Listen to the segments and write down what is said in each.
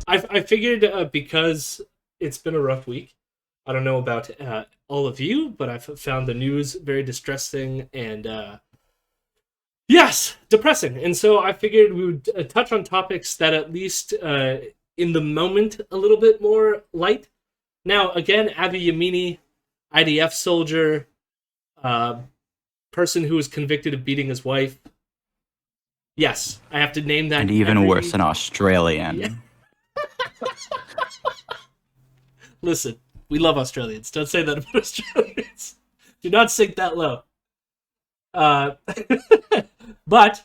I figured because it's been a rough week. I don't know about all of you, but I've found the news very distressing and yes, depressing. And so I figured we would touch on topics that at least in the moment a little bit more light. Now, again, Avi Yemini, IDF soldier, uh, person who was convicted of beating his wife. Yes, I have to name that. And even worse, an Yeah. Australian. Listen, we love Australians. Don't say that about Australians. Do not sink that low. Uh, but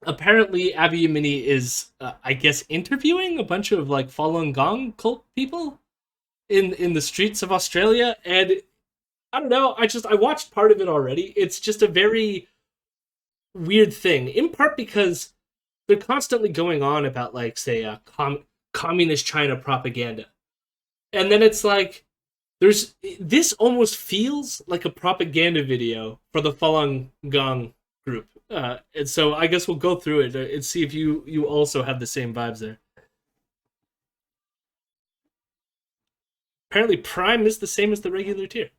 apparently, Avi Yemini is, I guess, interviewing a bunch of like Falun Gong cult people in the streets of Australia, and I don't know. I watched part of it already. It's just a very weird thing, in part because they're constantly going on about like say communist China propaganda, and then it's like there's this almost feels like a propaganda video for the Falun Gong group, and so I guess we'll go through it and see if you also have the same vibes there. Apparently, Prime is the same as the regular tier.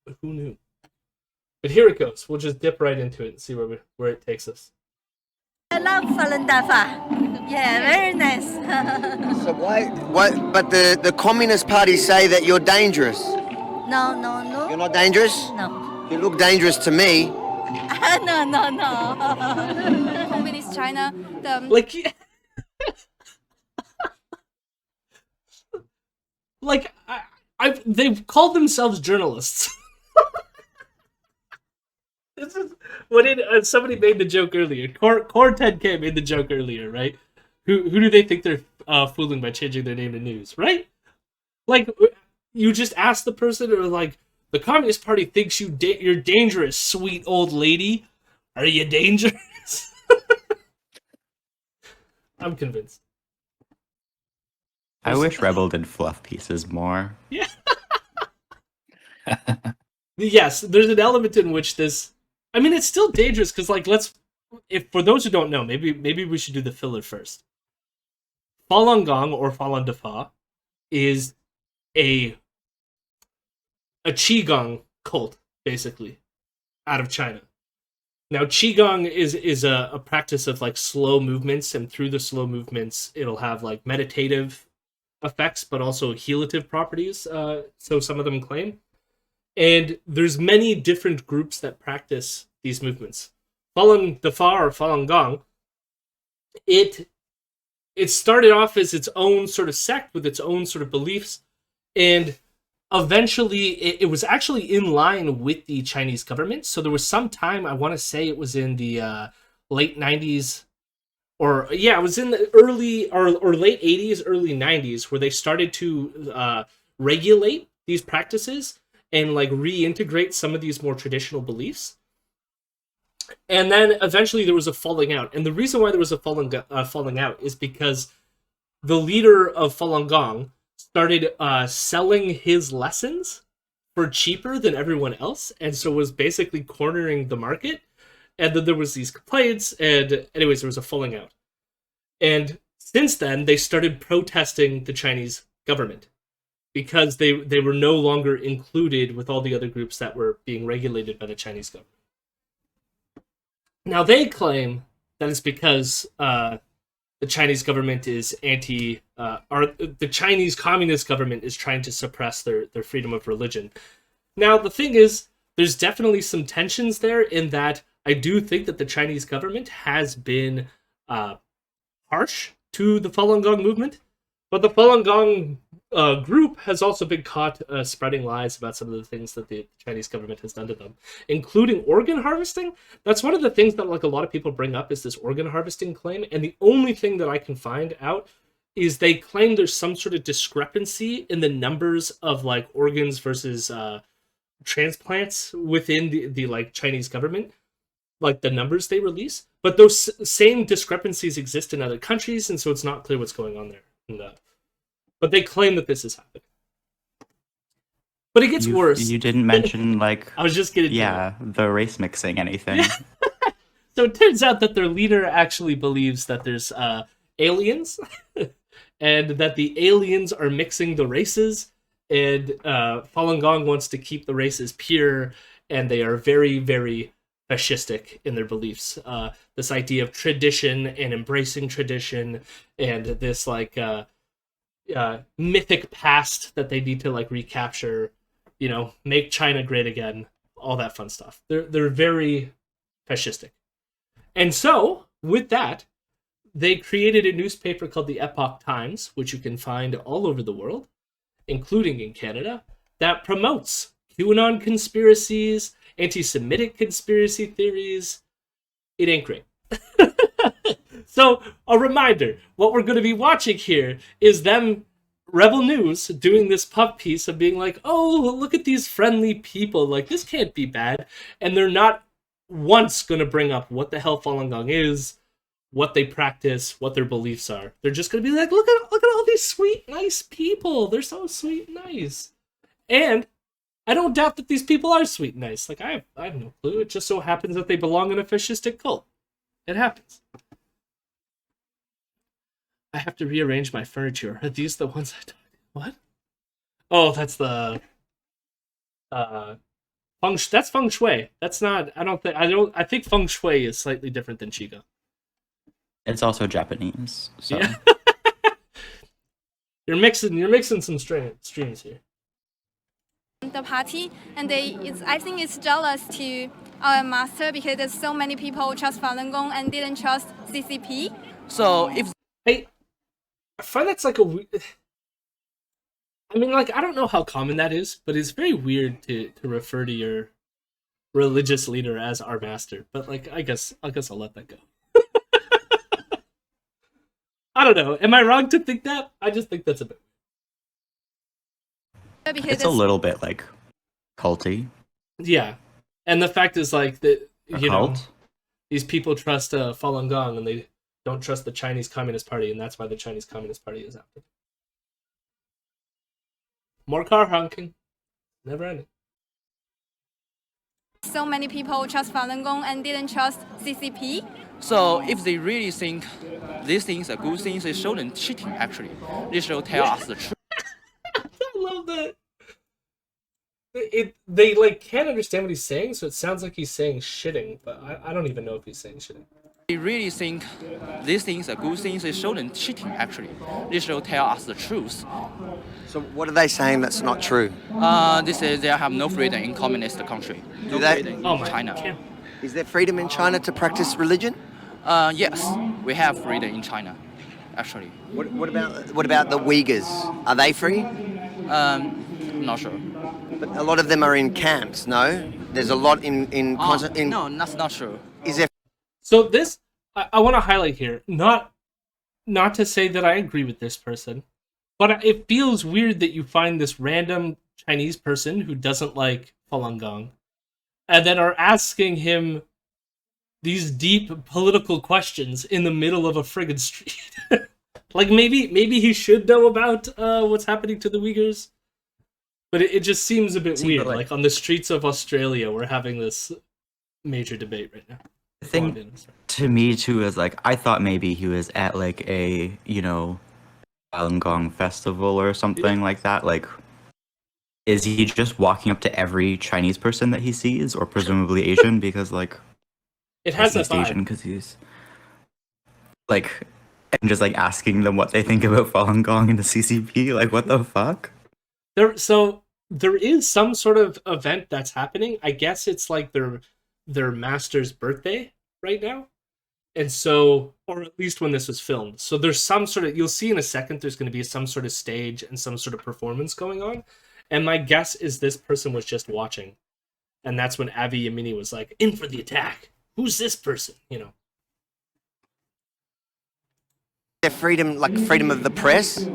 But who knew? But here it goes. We'll just dip right into it and see where it takes us. I love Falun Dafa. Yeah, very nice. So why? But the Communist Party say that you're dangerous. No, no, no. You're not dangerous? No. You look dangerous to me. No, no, no. Communist China, Like, like they've called themselves journalists. This is what somebody made the joke earlier. Core 10K made the joke earlier, right? Who do they think they're fooling by changing their name to news, right? Like, you just ask the person, or like, the Communist Party thinks you're dangerous, sweet old lady. Are you dangerous? I'm convinced. I wish Rebel did fluff pieces more. Yeah. Yes, there's an element in which this. I mean, it's still dangerous because, like, if for those who don't know, maybe we should do the filler first. Falun Gong or Falun Dafa is a qigong cult, basically, out of China. Now, qigong is a practice of like slow movements, and through the slow movements, it'll have like meditative effects, but also healative properties. So some of them claim. And there's many different groups that practice these movements. Falun Dafa or Falun Gong, it started off as its own sort of sect with its own sort of beliefs, and eventually it was actually in line with the Chinese government. So there was some time, I want to say it was in the late 90s, it was in the early or late 80s, early 90s, where they started to regulate these practices and like reintegrate some of these more traditional beliefs. And then eventually there was a falling out. And the reason why there was a falling out is because the leader of Falun Gong started selling his lessons for cheaper than everyone else, and so was basically cornering the market. And then there was these complaints, and anyways, there was a falling out. And since then, they started protesting the Chinese government, because they were no longer included with all the other groups that were being regulated by the Chinese government. Now, they claim that it's because the Chinese government is or the Chinese Communist government is trying to suppress their freedom of religion. Now, the thing is, there's definitely some tensions there, in that I do think that the Chinese government has been harsh to the Falun Gong movement, but the Falun Gong group has also been caught spreading lies about some of the things that the Chinese government has done to them, including organ harvesting. That's one of the things that like a lot of people bring up, is this organ harvesting claim. And the only thing that I can find out is they claim there's some sort of discrepancy in the numbers of like organs versus transplants within the like Chinese government, like the numbers they release. But those same discrepancies exist in other countries, and so it's not clear what's going on there. But they claim that this is happening. But it gets worse. You didn't mention, like... I was just getting the race mixing anything. So it turns out that their leader actually believes that there's aliens, and that the aliens are mixing the races, and Falun Gong wants to keep the races pure, and they are very, very fascistic in their beliefs. This idea of tradition and embracing tradition, and this like mythic past that they need to like recapture, make China great again, all that fun stuff. They're very fascistic. And so, with that, they created a newspaper called the Epoch Times, which you can find all over the world, including in Canada, that promotes QAnon conspiracies, anti-Semitic conspiracy theories. It ain't great. So, a reminder, what we're going to be watching here is them, Rebel News, doing this puff piece of being like, oh, look at these friendly people, like, this can't be bad. And they're not once going to bring up what the hell Falun Gong is, what they practice, what their beliefs are. They're just going to be like, look at all these sweet, nice people. They're so sweet and nice. And I don't doubt that these people are sweet and nice. Like, I have no clue. It just so happens that they belong in a fascistic cult. It happens. I have to rearrange my furniture. Are these the ones I talked? What? Oh, that's the that's feng shui. That's not. I think feng shui is slightly different than qigong. It's also Japanese. So. Yeah. You're mixing some streams here. The party, and I think it's jealous to our master because there's so many people trust Falun Gong and didn't trust CCP. So if I find that's like I don't know how common that is, but it's very weird to refer to your religious leader as our master. But like, I guess I'll let that go. I don't know. Am I wrong to think that? I just think that's a bit. It's a little bit like culty. Yeah, and the fact is like that Cult? These people trust Falun Gong and they don't trust the Chinese Communist Party, and that's why the Chinese Communist Party is active. More car honking, never ending. So many people trust Falun Gong and didn't trust CCP. So if they really think these things are good things, they shouldn't cheating actually. They should tell us the truth. I love that. They like can't understand what he's saying, so it sounds like he's saying shitting, but I don't even know if he's saying shitting. They really think these things are good things, they shouldn't cheating actually. They should tell us the truth. So what are they saying that's not true? They say they have no freedom in communist country. No Do they? freedom in Oh my China. God. Is there freedom in China to practice religion? Yes, we have freedom in China, actually. What about the Uyghurs? Are they free? Not sure. But a lot of them are in camps. No, there's a lot in. No, that's not true. Is there? So this, I want to highlight here, not to say that I agree with this person, but it feels weird that you find this random Chinese person who doesn't like Falun Gong, and then are asking him these deep political questions in the middle of a friggin' street. Like maybe he should know about what's happening to the Uyghurs, but it just seems a bit weird. Like on the streets of Australia, we're having this major debate right now. The thing to me too is like I thought maybe he was at like a Falun Gong festival or something like that. Like, is he just walking up to every Chinese person that he sees, or presumably Asian? Because like, it has he's that vibe. Asian because he's like, and just like asking them what they think about Falun Gong and the CCP. Like, what the fuck? There is some sort of event that's happening. I guess it's like their master's birthday right now. And so, or at least when this was filmed. So there's some sort of, you'll see in a second, there's going to be some sort of stage and some sort of performance going on. And my guess is this person was just watching. And that's when Avi Yemini was like, in for the attack. Who's this person? Their freedom, like freedom of the press,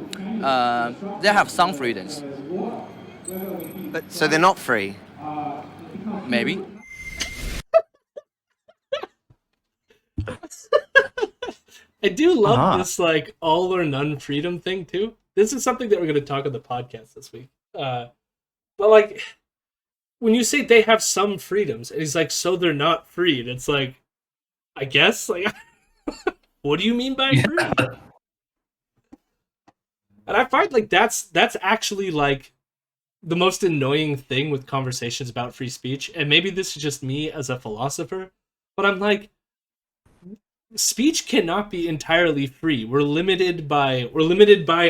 They have some freedoms, but so they're not free. maybe. I do love this like all or none freedom thing too. This is something that we're going to talk on the podcast this week. But like, when you say they have some freedoms, and he's like, so they're not free. And it's like, I guess, like, what do you mean by free? And I find like that's actually like the most annoying thing with conversations about free speech. And maybe this is just me as a philosopher, but I'm like, speech cannot be entirely free. We're limited by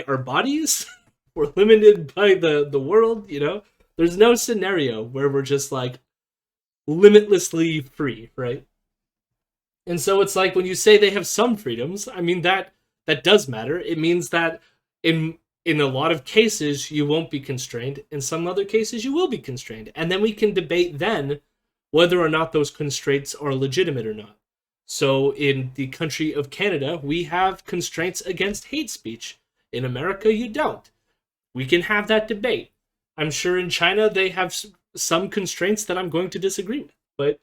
our bodies. We're limited by the world, you know? There's no scenario where we're just like limitlessly free, right? And so it's like when you say they have some freedoms, I mean that does matter. It means that in a lot of cases you won't be constrained. In some other cases you will be constrained. And then we can debate then whether or not those constraints are legitimate or not. So in the country of Canada, we have constraints against hate speech. In America, you don't. We can have that debate. I'm sure in China they have some constraints that I'm going to disagree with. But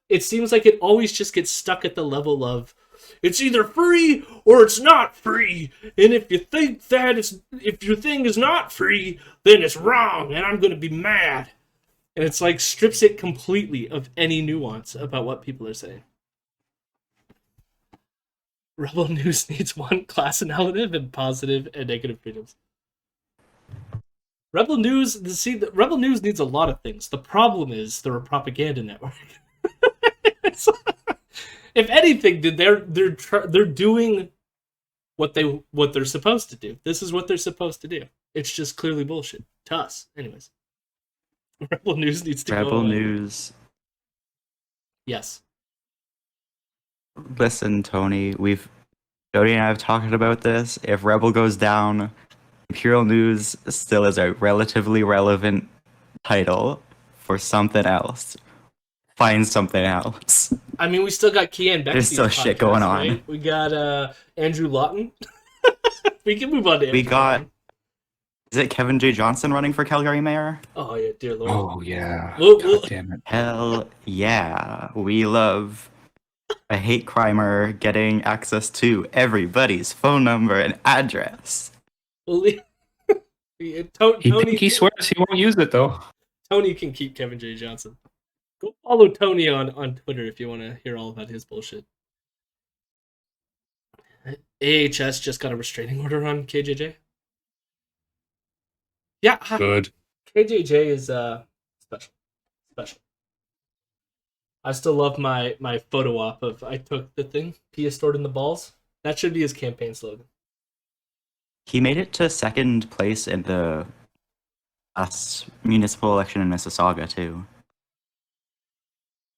it seems like it always just gets stuck at the level of it's either free or it's not free. And if you think that if your thing is not free, then it's wrong and I'm going to be mad. And it's like strips it completely of any nuance about what people are saying. Rebel News needs one class narrative and positive and negative freedoms. Rebel News needs a lot of things. The problem is they're a propaganda network. If anything, they're doing what they're supposed to do. This is what they're supposed to do. It's just clearly bullshit to us, anyways. Rebel News needs to go. Rebel News. Yes. Listen, Tony, Jody and I have talked about this. If Rebel goes down, Imperial News still is a relatively relevant title for something else. Find something else. I mean, we still got Kian Bexley's There's still shit going on. Right? We got Andrew Lawton. We can move on to Andrew Lawton. Is it Kevin J. Johnson running for Calgary mayor? Oh, yeah, dear Lord. Oh, yeah. God damn it. Hell yeah. We love a hate crimer getting access to everybody's phone number and address. Well, He Tony swears he won't use it, though. Tony can keep Kevin J. Johnson. Go follow Tony on Twitter if you want to hear all about his bullshit. AHS just got a restraining order on KJJ. Yeah, Good. KJJ is special. I still love my photo op of I took the thing, Pia stored in the balls. That should be his campaign slogan. He made it to second place in the municipal election in Mississauga, too.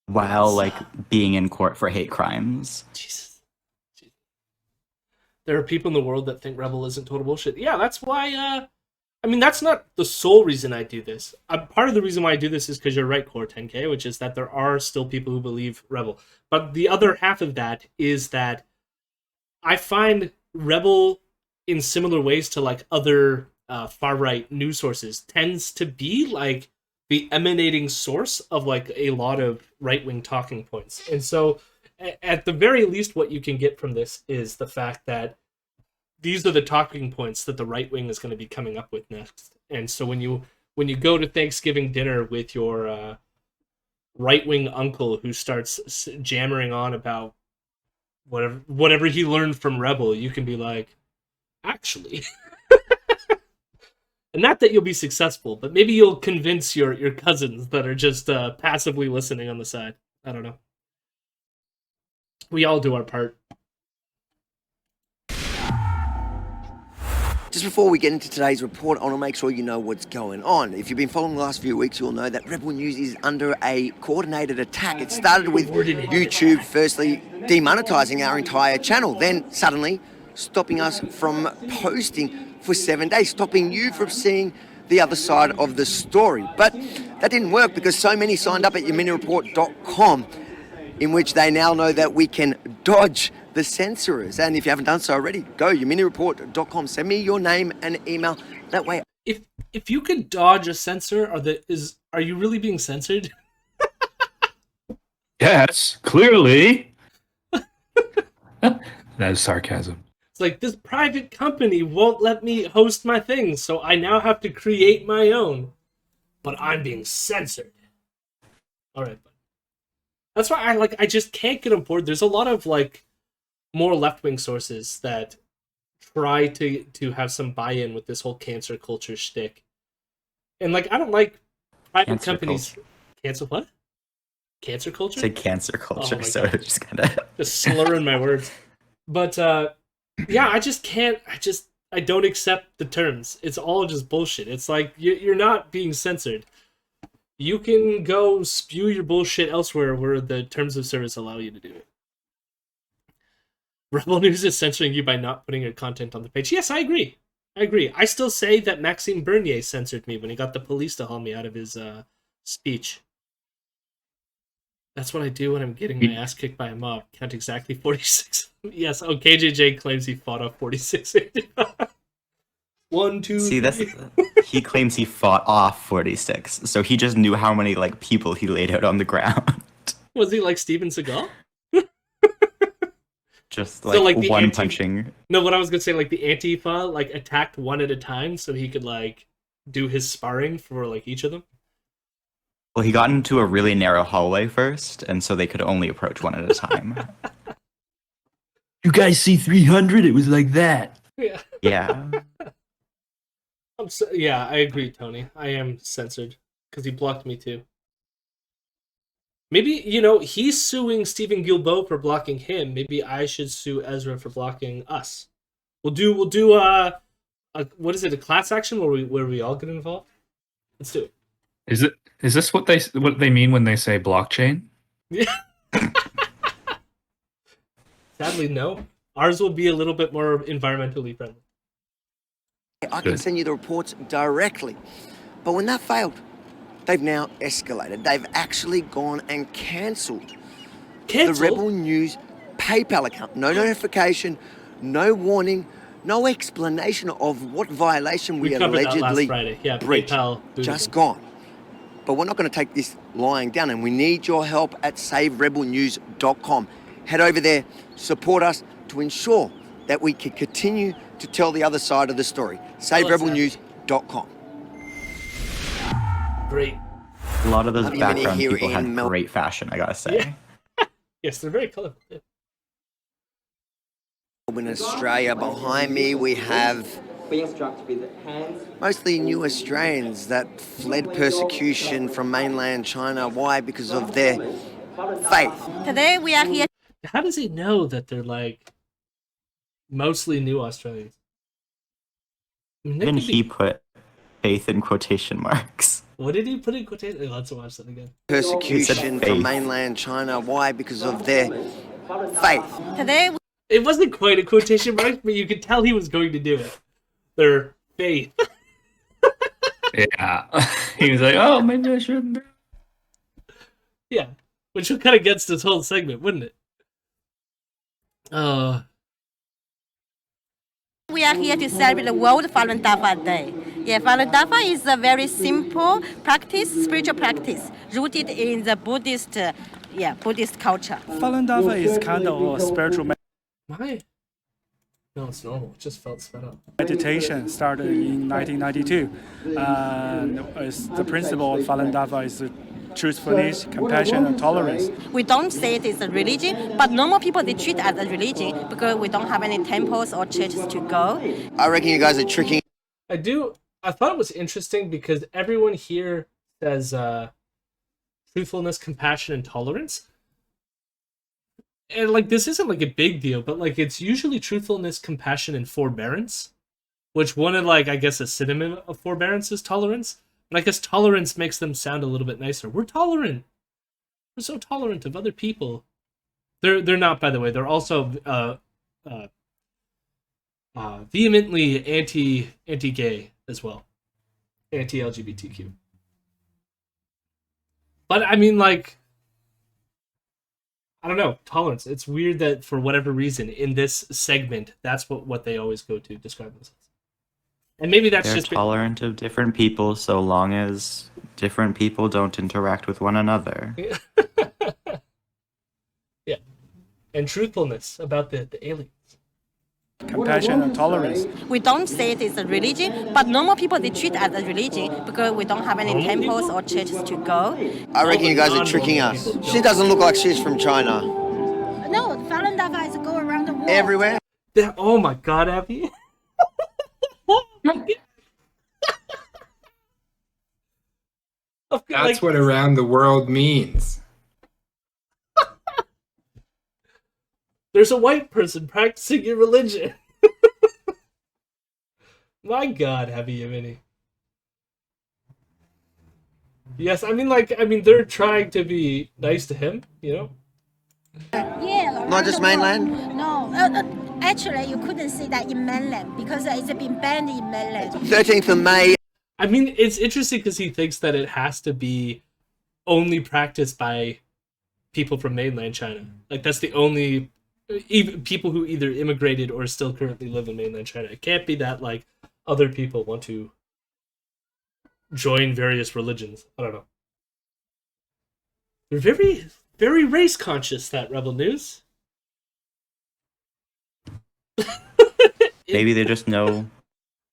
While, being in court for hate crimes. Jesus. There are people in the world that think Rebel isn't total bullshit. Yeah, that's why, I mean, that's not the sole reason I do this. Part of the reason why I do this is because you're right, Core 10K, which is that there are still people who believe Rebel. But the other half of that is that I find Rebel, in similar ways to other far-right news sources, tends to be the emanating source of a lot of right-wing talking points. And so at the very least, what you can get from this is the fact that these are the talking points that the right wing is going to be coming up with next. And so when you go to Thanksgiving dinner with your right wing uncle who starts jammering on about whatever he learned from Rebel, you can be like, actually. And not that you'll be successful, but maybe you'll convince your cousins that are just passively listening on the side. I don't know. We all do our part. Just before we get into today's report, I want to make sure you know what's going on. If you've been following the last few weeks, you'll know that Rebel News is under a coordinated attack. It started with YouTube firstly demonetizing our entire channel, then suddenly stopping us from posting for 7 days, stopping you from seeing the other side of the story. But that didn't work because so many signed up at YeminiReport.com, in which they now know that we can dodge the censorers. And if you haven't done so already, go YeminiReport.com. Send me your name and email. That way. If you could dodge a censor, are you really being censored? Yes, clearly. That is sarcasm. It's like, this private company won't let me host my thing, so I now have to create my own. But I'm being censored. All right, that's why I just can't get on board. There's a lot of more left-wing sources that try to have some buy-in with this whole cancer culture shtick. And like, I don't like private Cancer companies. culture. Cancel what? Cancer culture? Say cancer culture, my so God. just kind of Just slurring my words. But yeah, I just can't. I don't accept the terms. It's all just bullshit. It's like you're not being censored. You can go spew your bullshit elsewhere where the terms of service allow you to do it. Rebel News is censoring you by not putting your content on the page. Yes, I agree. I still say that Maxime Bernier censored me when he got the police to haul me out of his speech. That's what I do when I'm getting my ass kicked by a mob. Count exactly 46. Yes, oh, KJJ claims he fought off 46. 1, 2, see. That's 3. he claims he fought off 46, so he just knew how many like people he laid out on the ground. Was he like Steven Seagal? Just So, like, the one anti- punching. No, what I was gonna say, like the Antifa, like attacked one at a time, so he could like do his sparring for like each of them. Well, he got into a really narrow hallway first, and so they could only approach one at a time. You guys see 300? It was like that. Yeah, Yeah. yeah, I agree, Tony. I am censored because he blocked me too. Maybe he's suing Stephen Guilbeault for blocking him. Maybe I should sue Ezra for blocking us. We'll do what is it? A class action where we all get involved. Let's do it. Is this what they mean when they say blockchain? Sadly, no. Ours will be a little bit more environmentally friendly. I can Good. send you the reports directly. But when that failed, they've now escalated. They've actually gone and cancelled the Rebel News PayPal account. No notification, no warning, no explanation of what violation we covered that last allegedly Friday. Yeah, breached. PayPal booted Just them. gone. But we're not going to take this lying down, and we need your help at SaveRebelNews.com. Head over there, support us to ensure that we can continue to tell the other side of the story. SaveRebelNews.com. Great. A lot of those Avi Yemini background here people had in Mel- great fashion, I gotta say. Yeah. Yes, they're very colorful. Yeah. In Australia, behind me we have mostly new Australians that fled persecution from mainland China. Why? Because of their faith. Today we are here. How does he know that they're like mostly new Australians? I mean, they Even could be- he put faith in quotation marks. What did he put in quotation? Let's watch that again. Persecution faith. from mainland China. Why? Because of their faith. Today It wasn't quite a quotation mark, but you could tell he was going to do it. Their faith. Yeah. He was like, oh, maybe I shouldn't. Yeah, which would kind of gets this whole segment, wouldn't it? we are here to celebrate the World Falun Dafa Day. Yeah, Falun Dafa is a very simple practice, spiritual practice, rooted in the Buddhist culture. Falun Dafa is kind of a spiritual My. No, it's normal. It just felt sped up. meditation started in 1992. The principle of Falun Dafa is truthfulness, compassion, and tolerance. We don't say it is a religion, but normal people, they treat it as a religion because we don't have any temples or churches to go. I reckon you guys are tricking. I thought it was interesting because everyone here says truthfulness, compassion, and tolerance. And like this isn't like a big deal, but like it's usually truthfulness, compassion, and forbearance. Which one of like I guess a synonym of forbearance is tolerance. And I guess tolerance makes them sound a little bit nicer. We're tolerant. We're so tolerant of other people. They're not, by the way. They're also vehemently anti-gay as well, anti-LGBTQ. But I mean, like, I don't know, tolerance. It's weird that for whatever reason in this segment, that's what they always go to describe themselves. And maybe that's They're just tolerant of different people so long as different people don't interact with one another. yeah, and truthfulness about the aliens. Compassion and tolerance. We don't say it is a religion, but normal people, they treat it as a religion because we don't have any temples or churches to go. I reckon you guys are tricking us. She doesn't look like she's from China. No, Falun Dafa is go around the world. Everywhere. Oh my god, Abby. That's what around the world means. There's a white person practicing your religion. My god, Avi Yemini. Yes, I mean, they're trying to be nice to him, you know? Yeah. Not just mainland? No. Actually, you couldn't see that in mainland because it's been banned in mainland. 13th of May. I mean, it's interesting because he thinks that it has to be only practiced by people from mainland China. Like, that's the only even people who either immigrated or still currently live in mainland China. It can't be that, like, other people want to join various religions. I don't know. They're very, very race conscious, that Rebel News. Maybe they just know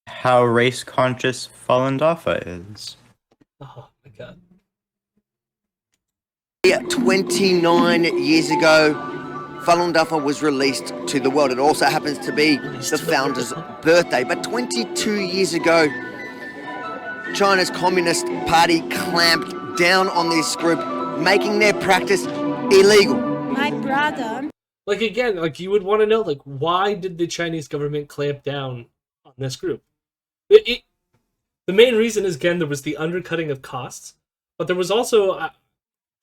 how race conscious Falun Dafa is. Oh my god. 29 years ago, Falun Dafa was released to the world. It also happens to be the founder's birthday. But 22 years ago, China's Communist Party clamped down on this group, making their practice illegal. My brother. Like, again, like, you would want to know, like, why did the Chinese government clamp down on this group? The main reason is, again, there was the undercutting of costs, but there was also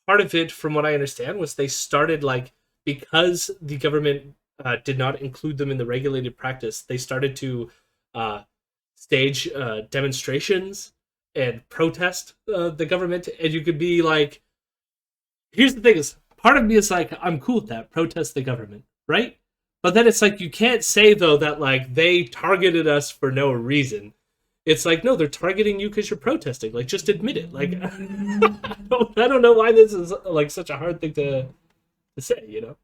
part of it, from what I understand, was they started, like, because the government did not include them in the regulated practice, they started to stage demonstrations and protest the government. And you could be like, here's the thing is, part of me is like, I'm cool with that, protest the government, right? But then it's like, you can't say, though, that, like, they targeted us for no reason. It's like, no, they're targeting you because you're protesting. Like, just admit it. Like, I don't know why this is, like, such a hard thing to say, you know?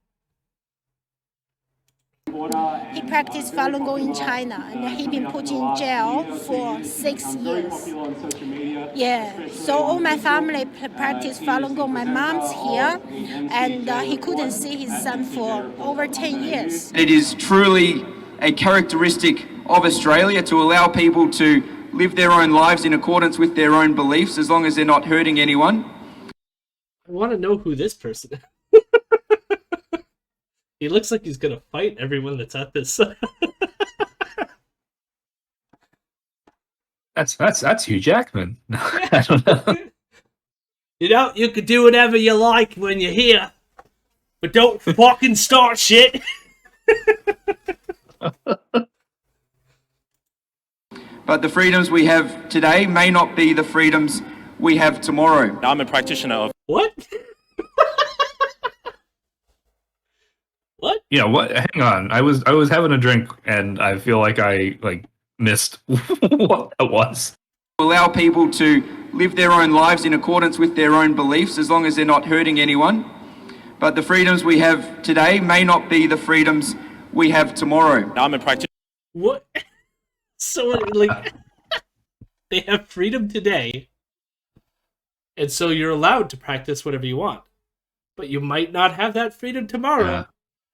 He practiced Falun Gong in China, and he been put in jail for 6 years. Yeah, so all my family practice Falun Gong. My mom's here, and he couldn't see his son for over 10 years. It is truly a characteristic of Australia to allow people to live their own lives in accordance with their own beliefs, as long as they're not hurting anyone. I want to know who this person is. He looks like he's gonna fight everyone that's at this. That's Hugh Jackman. I don't know. You know, you can do whatever you like when you're here, but don't fucking start shit. But the freedoms we have today may not be the freedoms we have tomorrow. I'm a practitioner of... What? What? Yeah, what? Hang on. I was having a drink and I feel like I missed what that was. Allow people to live their own lives in accordance with their own beliefs, as long as they're not hurting anyone. But the freedoms we have today may not be the freedoms we have tomorrow. I'm a practitioner. What? So, like, they have freedom today, and so you're allowed to practice whatever you want, but you might not have that freedom tomorrow. Yeah.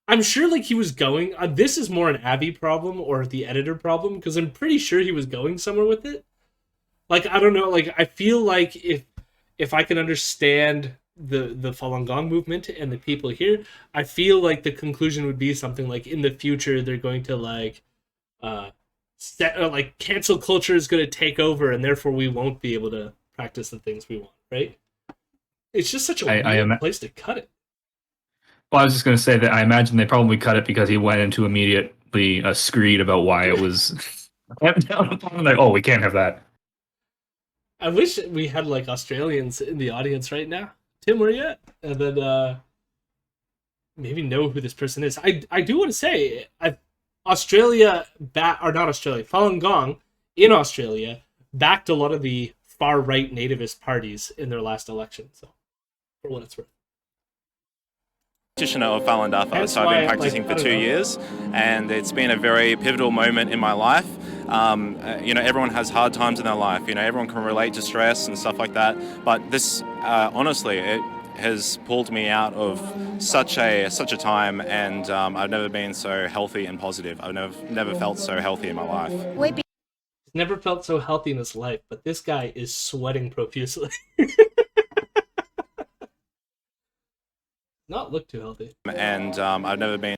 I'm sure, like, he was going... this is more an Avi problem or the editor problem, because I'm pretty sure he was going somewhere with it. Like, I don't know, like, I feel like if I can understand the Falun Gong movement and the people here, I feel like the conclusion would be something like, in the future, they're going to, like, cancel culture is going to take over, and therefore we won't be able to practice the things we want, right? It's just such a weird place to cut it. Well, I was just going to say that I imagine they probably cut it because he went into immediately a screed about why it was... like, oh, we can't have that. I wish we had, like, Australians in the audience right now. Tim, where you at? And then maybe know who this person is. I do want to say, Falun Gong in Australia backed a lot of the far-right nativist parties in their last election, so for what it's worth. Practitioner of Falun Dafa, so I've been practicing for 2 years, and it's been a very pivotal moment in my life. You know, everyone has hard times in their life. You know, everyone can relate to stress and stuff like that. But this, honestly, has pulled me out of such a time, and I've never been so healthy and positive. I've never felt so healthy in my life. He's never felt so healthy in his life, but this guy is sweating profusely. Not look too healthy. And I've never been.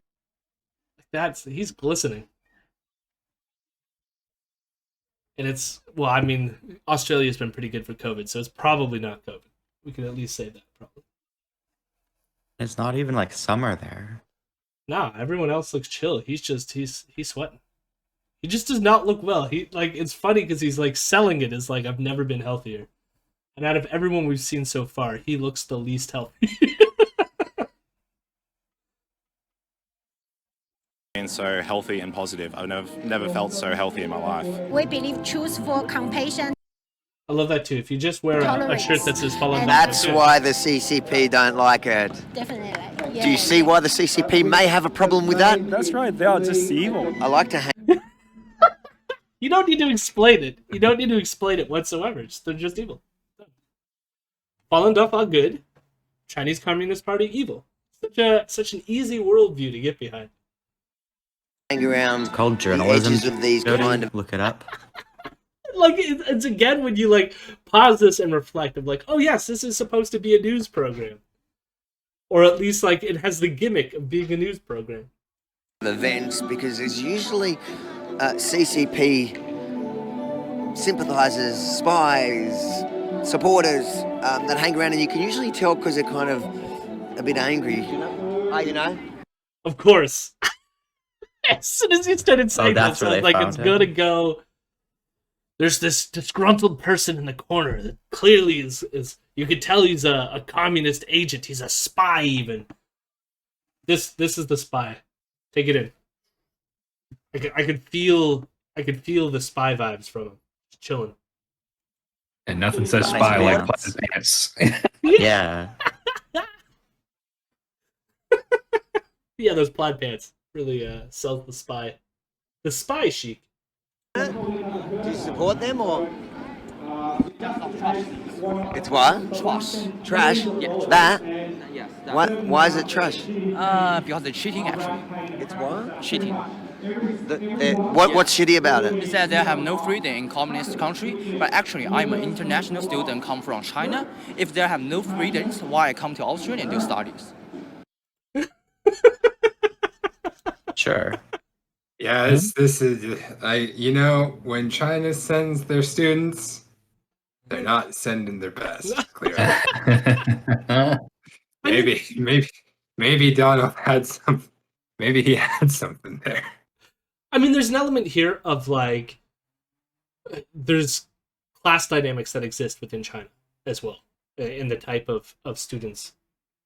He's glistening. And it's, well, I mean, Australia's been pretty good for COVID, so it's probably not COVID. We can at least say that, probably. It's not even like summer there. Nah, everyone else looks chill. He's sweating. He just does not look well. It's funny because he's like selling it as like, I've never been healthier. And out of everyone we've seen so far, he looks the least healthy. Been so healthy and positive. I've never felt so healthy in my life. We believe choose for compassion. I love that too. If you just wear a shirt that says Falun Gong. That's why the CCP don't like it. Definitely. Yeah. Do you see why the CCP may have a problem with that? That's right. They are just evil. I like to hang. You don't need to explain it. You don't need to explain it whatsoever. They're just evil. Falun Gong are good. Chinese Communist Party evil. Such an easy worldview to get behind. Around it's called journalism. Of these kind of... Look it up. Like it's again when you like pause this and reflect of like, oh yes, this is supposed to be a news program, or at least like it has the gimmick of being a news program. Events, because there's usually CCP sympathizers, spies, supporters that hang around, and you can usually tell because they're kind of a bit angry. You know. Of course. As soon as you started saying that, so like it's gonna go. There's this disgruntled person in the corner that clearly is you could tell he's a communist agent. He's a spy even. This is the spy. Take it in. I could feel the spy vibes from him. Just chilling. And nothing says spy like plaid pants. Yeah. Yeah, those plaid pants really sells the spy. The spy chic. Do you support them or? It's what? Trash. Trash? Yes. That? Yes. Why is it trash? Because they're cheating actually. It's what? Cheating. What's shitty about it? It says they have no freedom in communist country, but actually I'm an international student come from China. If they have no freedoms, why I come to Australia and do studies? Sure. Yeah, this is when China sends their students, they're not sending their best. Clearly, maybe Donald had some. Maybe he had something there. I mean, there's an element here of like, there's class dynamics that exist within China as well, in the type of students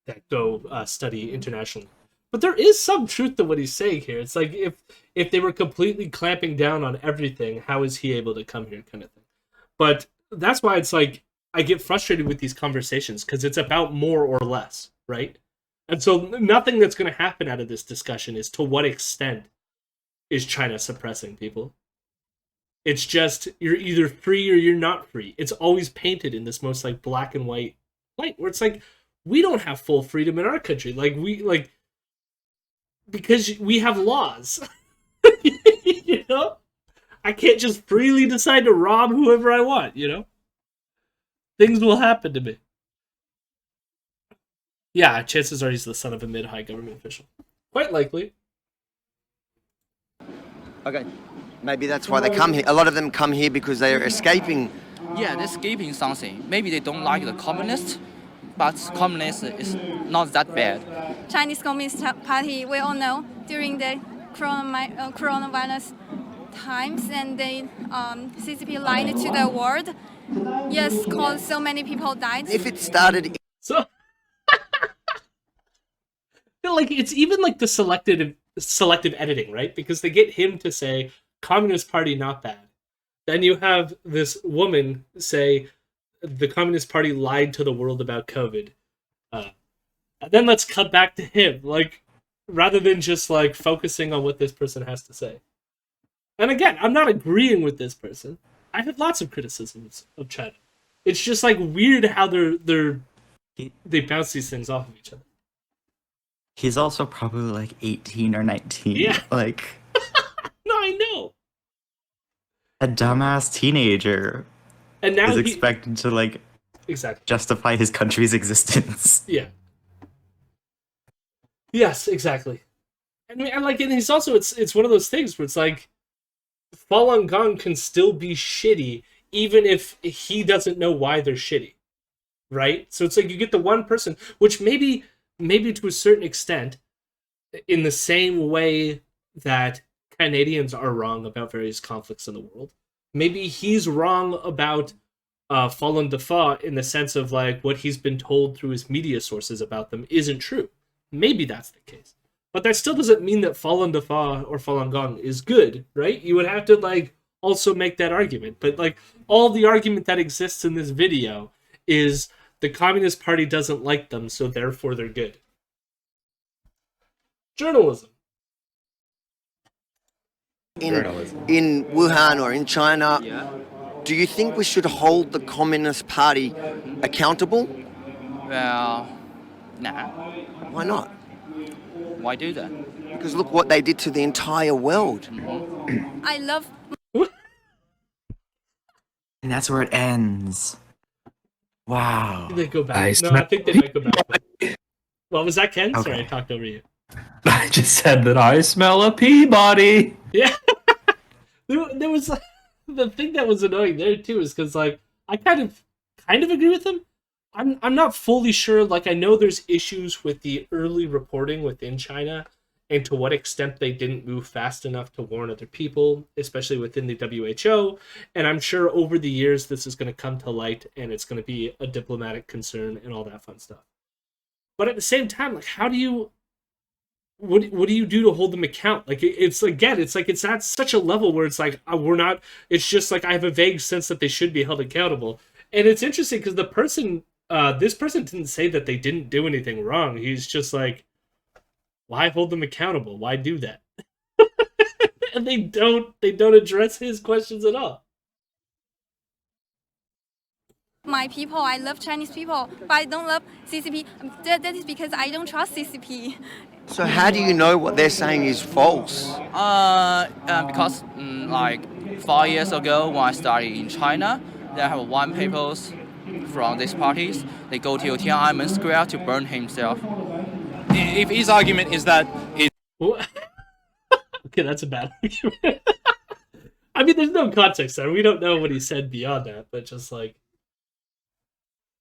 that go study internationally. But there is some truth to what he's saying here. It's like if they were completely clamping down on everything, how is he able to come here, kind of thing. But that's why it's like I get frustrated with these conversations because it's about more or less, right? And so nothing that's going to happen out of this discussion is to what extent is China suppressing people. It's just you're either free or you're not free. It's always painted in this most like black and white light where it's like we don't have full freedom in our country. Because we have laws. You know? I can't just freely decide to rob whoever I want, you know? Things will happen to me. Yeah, chances are he's the son of a mid-high government official. Quite likely. Okay. Maybe that's why they come here. A lot of them come here because they're escaping. Yeah, they're escaping something. Maybe they don't like the communists, but communist is not that bad. Chinese Communist Party, we all know, during the coronavirus times, and they CCP lied to the world. Yes, cause so many people died. If it started... So... like it's even like the selective editing, right? Because they get him to say Communist Party not bad. Then you have this woman say the Communist Party lied to the world about COVID. And then let's cut back to him, like rather than just like focusing on what this person has to say. And again, I'm not agreeing with this person. I have lots of criticisms of China. It's just like weird how they're they bounce these things off of each other. He's also probably like 18 or 19. Yeah. Like No, I know. a dumbass teenager And now is expected to like exactly justify his country's existence. Yeah. Yes, exactly. And he's also it's one of those things where it's like Falun Gong can still be shitty even if he doesn't know why they're shitty. Right? So it's like you get the one person, which maybe to a certain extent, in the same way that Canadians are wrong about various conflicts in the world, maybe he's wrong about Falun Dafa in the sense of like what he's been told through his media sources about them isn't true. Maybe that's the case. But that still doesn't mean that Falun Dafa or Falun Gong is good, right? You would have to like also make that argument. But like all the argument that exists in this video is the Communist Party doesn't like them, so therefore they're good. Journalism. In Wuhan or in China, do you think we should hold the Communist Party accountable? Well, nah. Why not? Why do that? Because look what they did to the entire world. I love. And that's where it ends. Wow. They go back. No, I think they might go back. What was that, Ken? Okay. Sorry, I talked over you. I just said that I smell a Peabody. Yeah. there was the thing that was annoying there too is because like I kind of agree with him. I'm not fully sure. Like I know there's issues with the early reporting within China and to what extent they didn't move fast enough to warn other people, especially within the WHO. And I'm sure over the years this is going to come to light and it's going to be a diplomatic concern and all that fun stuff. But at the same time, like how do you what do you do to hold them account? Like it's at such a level where it's like we're not. It's just like I have a vague sense that they should be held accountable. And it's interesting because this person didn't say that they didn't do anything wrong. He's just like, why hold them accountable? Why do that? And they don't address his questions at all. My people, I love Chinese people, but I don't love CCP. That is because I don't trust CCP. So how do you know what they're saying is false? Because like 5 years ago when I studied in China, there have one people from these parties. They go to Tiananmen Square to burn himself. If his argument is that it. Okay, that's a bad argument. I mean, there's no context there. We don't know what he said beyond that, but just like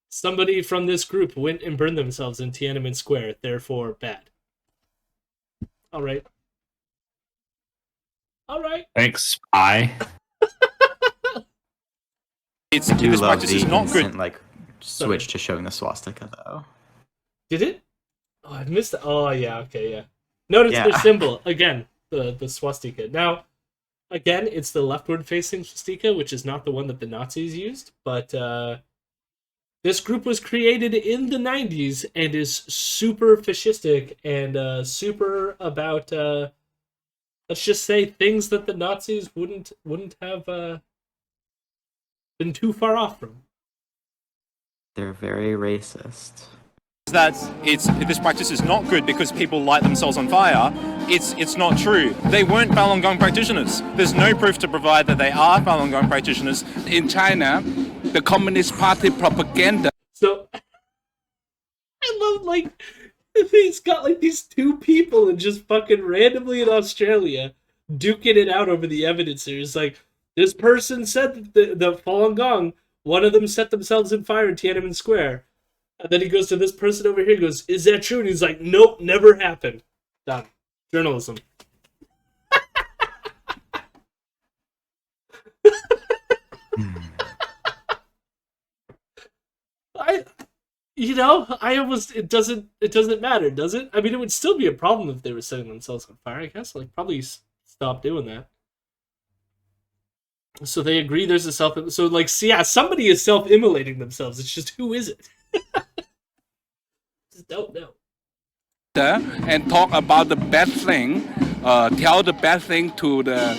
somebody from this group went and burned themselves in Tiananmen Square, therefore bad. All right. Thanks, spy. This love practice the is not good. instant, like switch to showing the swastika though. Did it? Oh, I missed it. Oh, yeah. Okay, yeah. Notice their symbol again, the swastika. Now, again, it's the leftward-facing swastika, which is not the one that the Nazis used. But this group was created in the 90s and is super fascistic and super about, let's just say, things that the Nazis wouldn't have been too far off from. They're very racist. That this practice is not good because people light themselves on fire. It's not true. They weren't Falun Gong practitioners. There's no proof to provide that they are Falun Gong practitioners. In China, the Communist Party propaganda. So I love like he's got like these two people and just fucking randomly in Australia duking it out over the evidence here. It's like this person said that the Falun Gong, one of them set themselves in fire in Tiananmen Square. And then he goes to this person over here, goes, is that true? And he's like, nope, never happened. Done. Journalism. It doesn't matter, does it? I mean, it would still be a problem if they were setting themselves on fire, I guess. Like, probably stop doing that. So they agree there's a so like, yeah, somebody is self-immolating themselves. It's just, who is it? Just don't know. And talk about the bad thing, tell the bad thing to the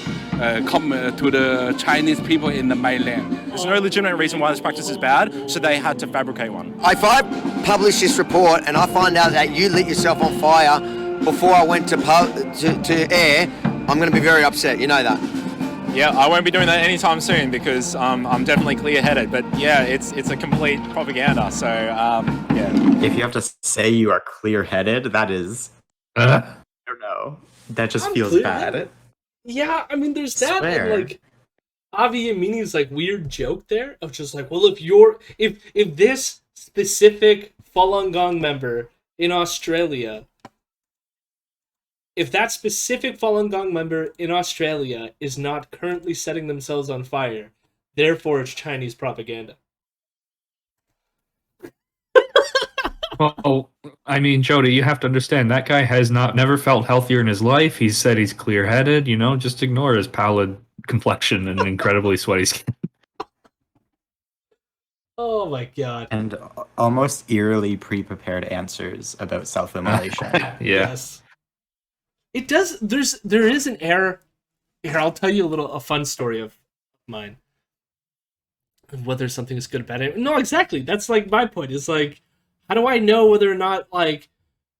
Chinese people in the mainland. There's no legitimate reason why this practice is bad, so they had to fabricate one. If I publish this report and I find out that you lit yourself on fire before I went to air, I'm going to be very upset. You know that. Yeah, I won't be doing that anytime soon because I'm definitely clear-headed. But yeah, it's a complete propaganda. So yeah. If you have to say you are clear-headed, that is, I don't know. That just feels bad. Yeah, I mean, there's that, and like Avi Yemini's like weird joke there of just like, well, if this specific Falun Gong member in Australia, if that specific Falun Gong member in Australia is not currently setting themselves on fire, therefore it's Chinese propaganda. Well, I mean, Jody, you have to understand that guy has never felt healthier in his life. He's said he's clear-headed. You know, just ignore his pallid complexion and incredibly sweaty skin. Oh my god! And almost eerily pre-prepared answers about self-immolation. Yeah. Yes. It does. There is an error. Here, I'll tell you a fun story of mine. Whether something is good or bad. No, exactly. That's like my point. Is like, how do I know whether or not, like,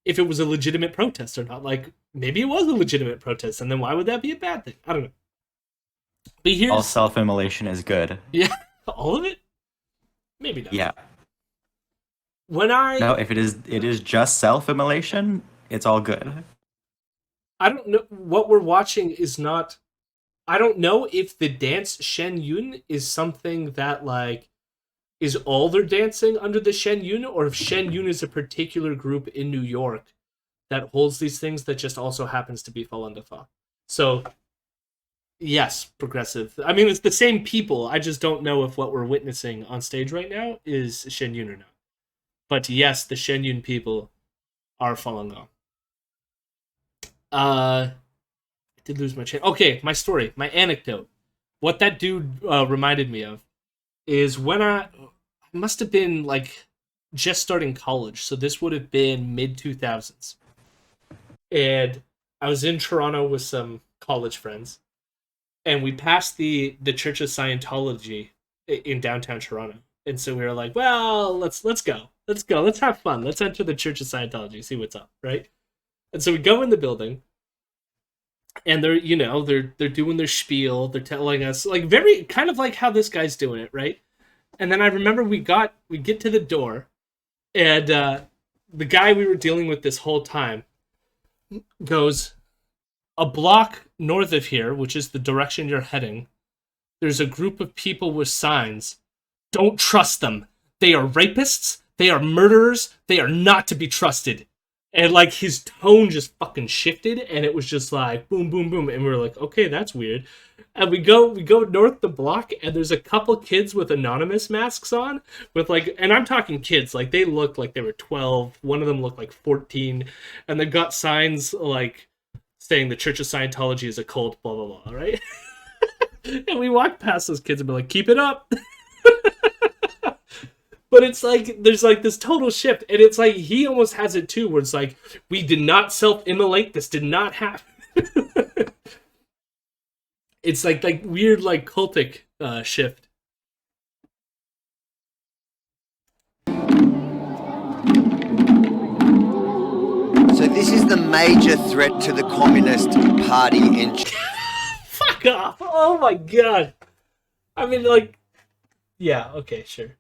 if it was a legitimate protest or not? Like, maybe it was a legitimate protest, and then why would that be a bad thing? I don't know. But here's... All self-immolation is good. Yeah, all of it? Maybe not. Yeah. No, if it is just self-immolation, it's all good. I don't know. What we're watching is not... I don't know if the dance Shen Yun is something that, like, is all their dancing under the Shen Yun, or if Shen Yun is a particular group in New York that holds these things that just also happens to be Falun Dafa. So, yes, progressive. I mean, it's the same people. I just don't know if what we're witnessing on stage right now is Shen Yun or not. But yes, the Shen Yun people are Falun Gong. I did lose my chain. Okay, my story, my anecdote. What that dude reminded me of is when I must have been like just starting college, so this would have been mid-2000s. And I was in Toronto with some college friends, and we passed the Church of Scientology in downtown Toronto. And so we were like, well, let's go. Let's have fun. Let's enter the Church of Scientology, see what's up, right? And so we go in the building, and they're doing their spiel. They're telling us, like, very kind of like how this guy's doing it, right? And then I remember we get to the door, and the guy we were dealing with this whole time goes, a block north of here, which is the direction you're heading, there's a group of people with signs. Don't trust them. They are rapists. They are murderers. They are not to be trusted. And, like, his tone just fucking shifted, and it was just like, boom, boom, boom. And we were like, okay, that's weird. And we go north the block, and there's a couple kids with anonymous masks on, with, like, and I'm talking kids, like, they look like they were 12. One of them looked like 14. And they got signs, like, saying the Church of Scientology is a cult, blah, blah, blah, right? And we walked past those kids and be like, keep it up. But it's like, there's like this total shift. And it's like, he almost has it too, where it's like, we did not self-immolate. This did not happen. It's like weird, like, cultic shift. So this is the major threat to the Communist Party in China. Fuck off. Oh my god. I mean, like, yeah, okay, sure.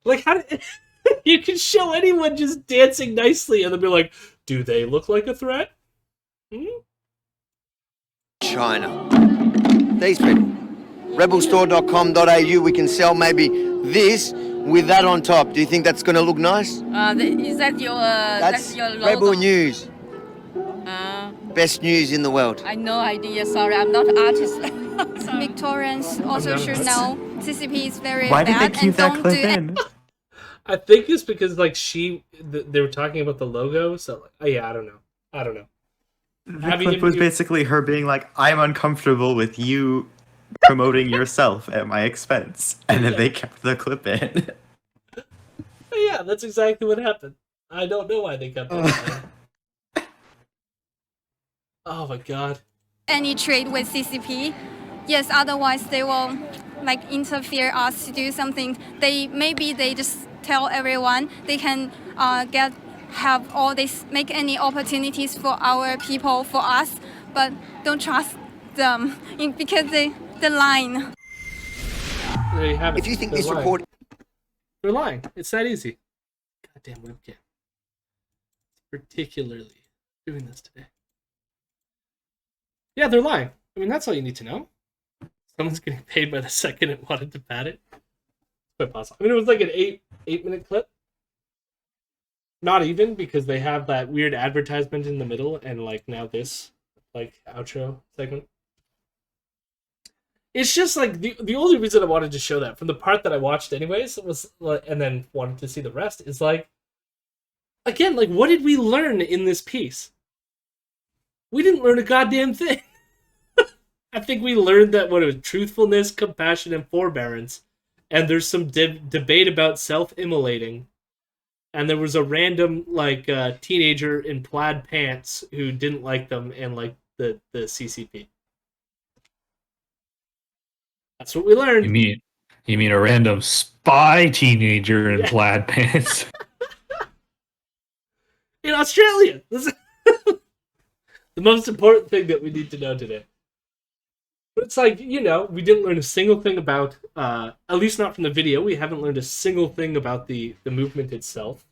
Like, how you can show anyone just dancing nicely and they'll be like, do they look like a threat? China. These people. Rebelstore.com.au, we can sell maybe this with that on top. Do you think that's going to look nice? Is that that's your logo? Rebel News. Best news in the world. I no idea, sorry, I'm not an artist. Victorians also should know CCP is very Why bad did they keep and that don't clip do in? I think it's because, like, they were talking about the logo, so, like, oh, yeah, I don't know. The clip was basically her being like, I'm uncomfortable with you promoting yourself at my expense. And then they kept the clip in. Yeah, that's exactly what happened. I don't know why they kept it in. Oh my god. any trade with CCP. Yes, otherwise they will like interfere us to do something. They just tell everyone they can have all this, make any opportunities for our people, for us, but don't trust them because the line. There you have it. If you think They're this lying. report... They're lying. It's that easy. Goddamn webcam. Particularly doing this today. Yeah, they're lying. I mean, that's all you need to know. Someone's getting paid by the second and wanted to pat it. It's quite possible. I mean, it was like an 8-minute clip. Not even, because they have that weird advertisement in the middle and like now this like outro segment. It's just like the only reason I wanted to show that from the part that I watched anyways was, and then wanted to see the rest, is like, again, like, what did we learn in this piece? We didn't learn a goddamn thing. I think we learned that what it was: truthfulness, compassion, and forbearance. And there's some debate about self-immolating. And there was a random like teenager in plaid pants who didn't like them and like the CCP. That's what we learned. You mean a random spy teenager in plaid pants? In Australia. This is the most important thing that we need to know today. But it's like, you know, we didn't learn a single thing about, at least not from the video, we haven't learned a single thing about the movement itself.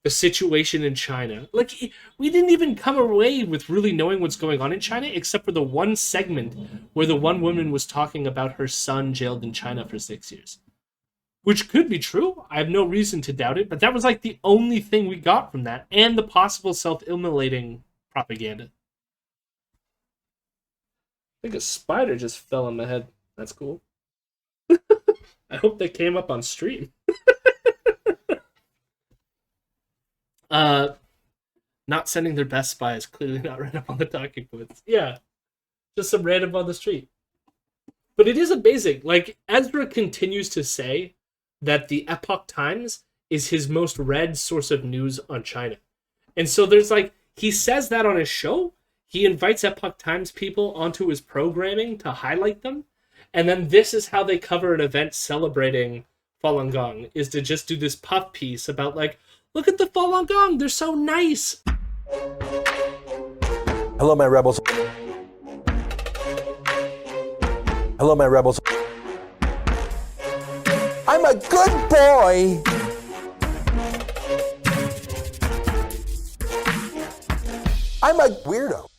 The situation in China. Like, we didn't even come away with really knowing what's going on in China, except for the one segment where the one woman was talking about her son jailed in China for 6 years. Which could be true. I have no reason to doubt it, but that was like the only thing we got from that, and the possible self-immolating propaganda. I think a spider just fell on my head. That's cool. I hope they came up on stream. Not sending their best spy is clearly not right up on the talking points. Yeah. Just some random on the street. But it is amazing. Like, Ezra continues to say that the Epoch Times is his most read source of news on China. And so there's like, he says that on his show. He invites Epoch Times people onto his programming to highlight them. And then this is how they cover an event celebrating Falun Gong, is to just do this puff piece about like, look at the Falun Gong, they're so nice. Hello, my rebels. Hello, my rebels. I'm a good boy. I'm a weirdo.